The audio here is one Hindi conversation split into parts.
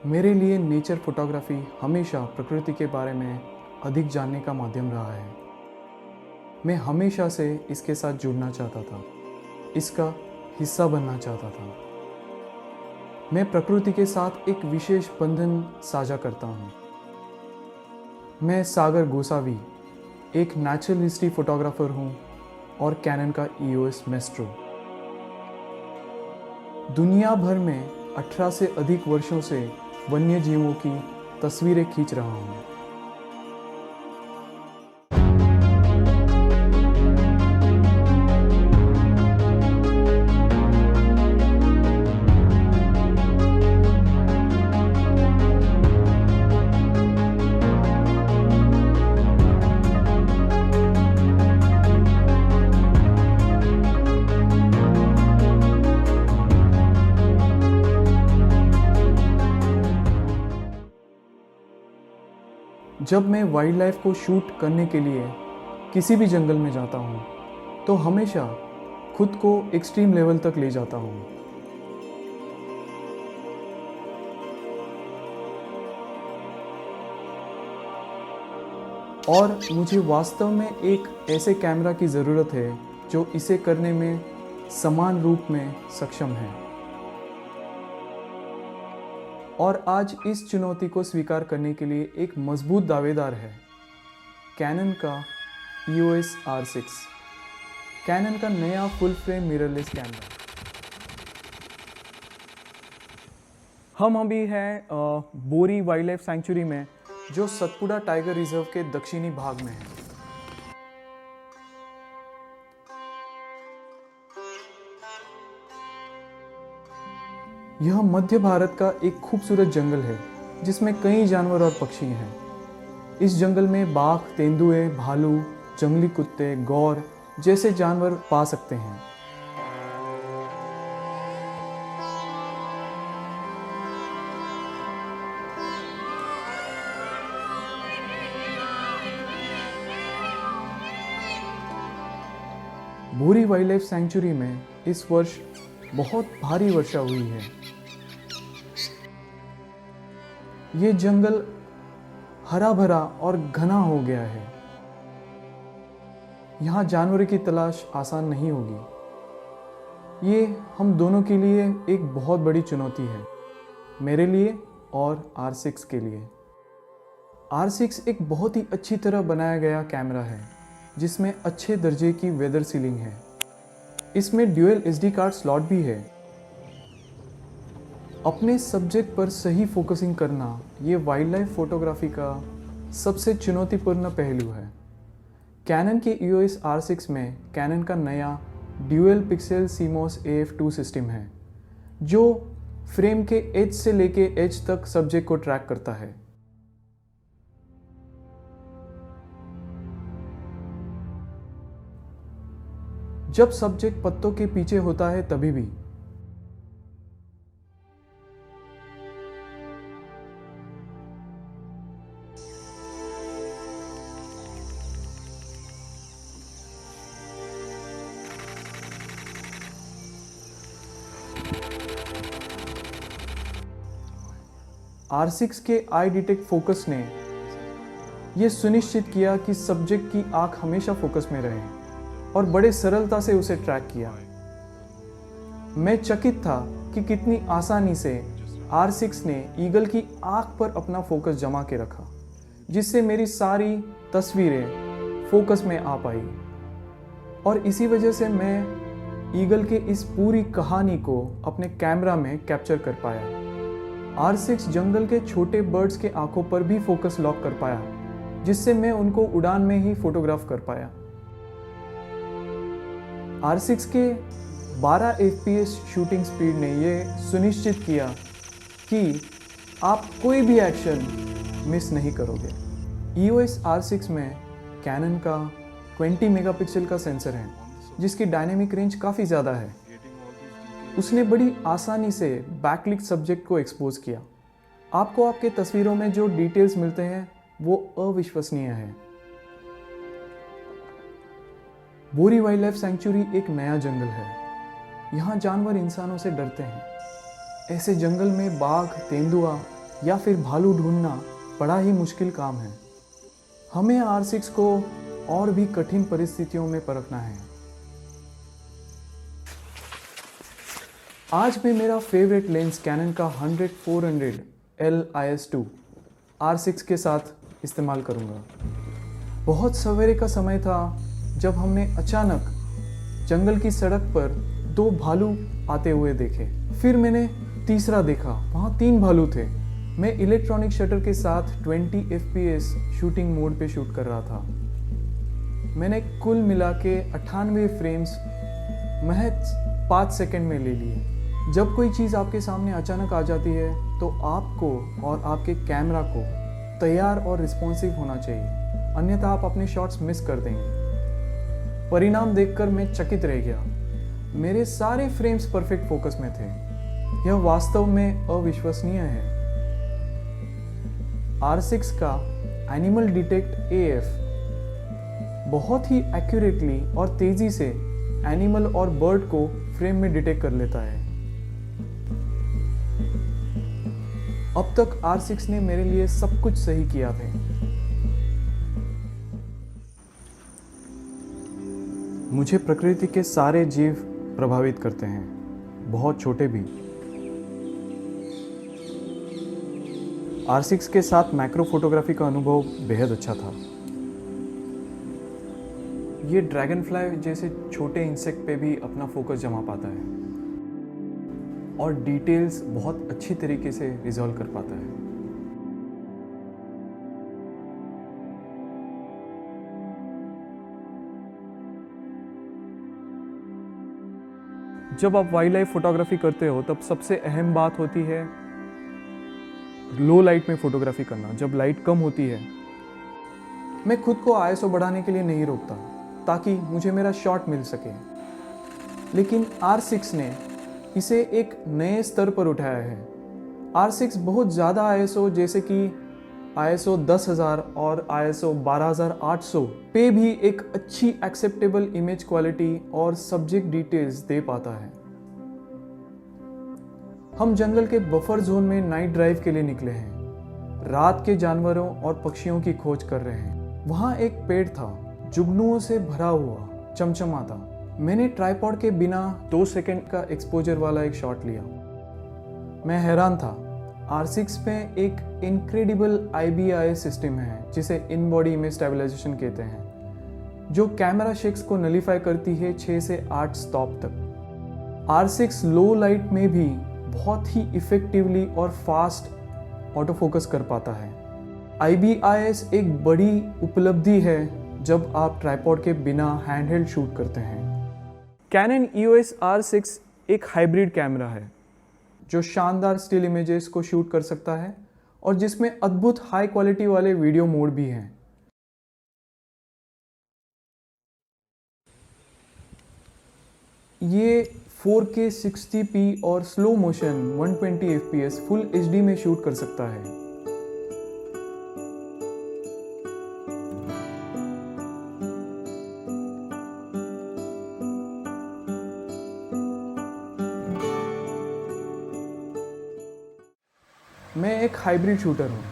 मेरे लिए नेचर फोटोग्राफी हमेशा प्रकृति के बारे में अधिक जानने का माध्यम रहा है। मैं हमेशा से इसके साथ जुड़ना चाहता था, इसका हिस्सा बनना चाहता था। मैं प्रकृति के साथ एक विशेष बंधन साझा करता हूँ। मैं सागर गोसावी एक नेचुरल हिस्ट्री फोटोग्राफर हूँ और कैनन का EOS मेस्ट्रो। दुनिया भर में 18 से अधिक वर्षों से वन्य जीवों की तस्वीरें खींच रहा हूँ। जब मैं वाइल्ड लाइफ को शूट करने के लिए किसी भी जंगल में जाता हूँ तो हमेशा खुद को एक्सट्रीम लेवल तक ले जाता हूँ। और मुझे वास्तव में एक ऐसे कैमरा की ज़रूरत है जो इसे करने में समान रूप में सक्षम है। और आज इस चुनौती को स्वीकार करने के लिए एक मजबूत दावेदार है, कैनन का EOS R6, कैनन का नया फुल फ्रेम मिररलेस कैमरा। हम अभी हैं बोरी वाइल्ड लाइफ सेंचुरी में, जो सतपुड़ा टाइगर रिजर्व के दक्षिणी भाग में है। यह मध्य भारत का एक खूबसूरत जंगल है जिसमें कई जानवर और पक्षी हैं। इस जंगल में बाघ, तेंदुए, भालू, जंगली कुत्ते, गौर जैसे जानवर पा सकते हैं। बोरी वाइल्ड लाइफ सेंचुरी में इस वर्ष बहुत भारी वर्षा हुई है। ये जंगल हरा भरा और घना हो गया है। यहाँ जानवरों की तलाश आसान नहीं होगी। ये हम दोनों के लिए एक बहुत बड़ी चुनौती है, मेरे लिए और R6 के लिए। R6 एक बहुत ही अच्छी तरह बनाया गया कैमरा है जिसमें अच्छे दर्जे की वेदर सीलिंग है। इसमें ड्यूअल SD कार्ड स्लॉट भी है। अपने सब्जेक्ट पर सही फोकसिंग करना ये वाइल्ड लाइफ फोटोग्राफी का सबसे चुनौतीपूर्ण पहलू है। कैनन के EOS R6 में कैनन का नया dual pixel CMOS AF2 system है जो फ्रेम के एज से लेके एज तक सब्जेक्ट को ट्रैक करता है। जब सब्जेक्ट पत्तों के पीछे होता है तभी भी R6 के आई डिटेक्ट फोकस ने यह सुनिश्चित किया कि सब्जेक्ट की आंख हमेशा फोकस में रहे और बड़े सरलता से उसे ट्रैक किया। मैं चकित था कि कितनी आसानी से R6 ने ईगल की आंख पर अपना फोकस जमा के रखा, जिससे मेरी सारी तस्वीरें फोकस में आ पाई। और इसी वजह से मैं ईगल के इस पूरी कहानी को अपने कैमरा में कैप्चर कर पाया। R6 जंगल के छोटे बर्ड्स के आंखों पर भी फोकस लॉक कर पाया, जिससे मैं उनको उड़ान में ही फोटोग्राफ कर पाया। R6 के 12 FPS शूटिंग स्पीड ने यह सुनिश्चित किया कि आप कोई भी एक्शन मिस नहीं करोगे। EOS R6 में कैनन का 20 मेगापिक्सल का सेंसर है जिसकी डायनेमिक रेंज काफ़ी ज़्यादा है। उसने बड़ी आसानी से बैकलिट सब्जेक्ट को एक्सपोज किया। आपको आपके तस्वीरों में जो डिटेल्स मिलते हैं वो अविश्वसनीय है। बोरी वाइल्ड लाइफ सेंचुरी एक नया जंगल है। यहाँ जानवर इंसानों से डरते हैं। ऐसे जंगल में बाघ, तेंदुआ या फिर भालू ढूंढना बड़ा ही मुश्किल काम है। हमें R6 को और भी कठिन परिस्थितियों में परखना है। आज मैं मेरा फेवरेट लेंस कैनन का 100-400 L-IS2 R6 के साथ इस्तेमाल करूंगा। बहुत सवेरे का समय था जब हमने अचानक जंगल की सड़क पर 2 भालू आते हुए देखे। फिर मैंने तीसरा देखा, वहाँ 3 भालू थे। मैं इलेक्ट्रॉनिक शटर के साथ 20 fps शूटिंग मोड पे शूट कर रहा था। मैंने कुल मिला के 98 फ्रेम्स महज 5 सेकंड में ले लिए। जब कोई चीज़ आपके सामने अचानक आ जाती है तो आपको और आपके कैमरा को तैयार और रिस्पॉन्सिव होना चाहिए, अन्यथा आप अपने शॉट्स मिस कर देंगे। परिणाम देखकर मैं चकित रह गया। मेरे सारे फ्रेम्स परफेक्ट फोकस में थे। यह वास्तव में अविश्वसनीय है। R6 का एनिमल डिटेक्ट AF बहुत ही एक्यूरेटली और तेजी से एनिमल और बर्ड को फ्रेम में डिटेक्ट कर लेता है। अब तक R6 ने मेरे लिए सब कुछ सही किया था। मुझे प्रकृति के सारे जीव प्रभावित करते हैं, बहुत छोटे भी। R6 के साथ मैक्रो फोटोग्राफी का अनुभव बेहद अच्छा था। ये ड्रैगनफ्लाई जैसे छोटे इंसेक्ट पे भी अपना फोकस जमा पाता है और डिटेल्स बहुत अच्छी तरीके से रिजॉल्व कर पाता है। जब आप वाइल्ड लाइफ फोटोग्राफी करते हो तब सबसे अहम बात होती है लो लाइट में फोटोग्राफी करना। जब लाइट कम होती है, मैं खुद को ISO बढ़ाने के लिए नहीं रोकता ताकि मुझे मेरा शॉट मिल सके, लेकिन R6 ने इसे एक नए स्तर पर उठाया है। R6 बहुत ज़्यादा ISO जैसे कि ISO 10,000 और ISO 12,800 पे भी एक अच्छी एक्सेप्टेबल इमेज क्वालिटी और सब्जेक्ट डिटेल्स दे पाता है। हम जंगल के बफर जोन में नाइट ड्राइव के लिए निकले हैं। रात के जानवरों और पक्षियों की खोज कर रहे हैं। वहाँ एक पेड़ था, जुगनुओं से भरा हुआ, चमचमाता। मैंने ट्राइपॉड के बिना 2 सेकंड का एक्सपोजर वाला एक शॉट लिया। मैं हैरान था। R6 में एक इनक्रेडिबल IBIS सिस्टम है जिसे इन बॉडी इमेज स्टेबलाइजेशन कहते हैं, जो कैमरा शेक्स को नलीफाई करती है 6 से 8 स्टॉप तक। R6 लो लाइट में भी बहुत ही इफेक्टिवली और फास्ट ऑटो फोकस कर पाता है। IBIS एक बड़ी उपलब्धि है जब आप ट्राइपॉड के बिना हैंडहेल्ड शूट करते हैं। कैनन EOS R6 एक हाइब्रिड कैमरा है जो शानदार स्टिल इमेजेस को शूट कर सकता है और जिसमें अद्भुत हाई क्वालिटी वाले वीडियो मोड भी हैं। ये 4K 60p और slow motion 120 fps full HD में शूट कर सकता है। मैं एक हाइब्रिड शूटर हूँ।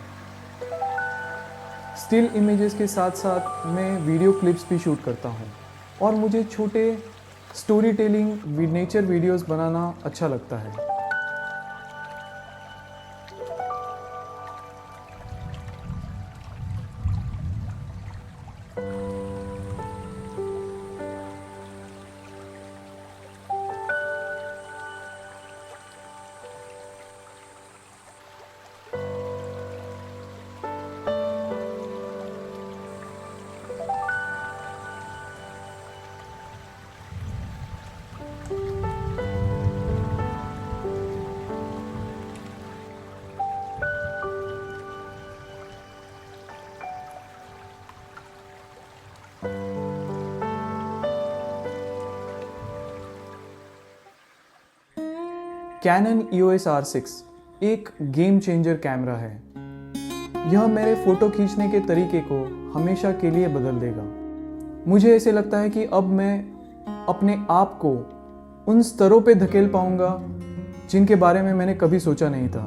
स्टिल इमेजेस के साथ साथ मैं वीडियो क्लिप्स भी शूट करता हूँ और मुझे छोटे स्टोरी टेलिंग नेचर वीडियोस बनाना अच्छा लगता है। कैनन EOS R6 एक गेम चेंजर कैमरा है। यह मेरे फोटो खींचने के तरीके को हमेशा के लिए बदल देगा। मुझे ऐसे लगता है कि अब मैं अपने आप को उन स्तरों पे धकेल पाऊंगा जिनके बारे में मैंने कभी सोचा नहीं था।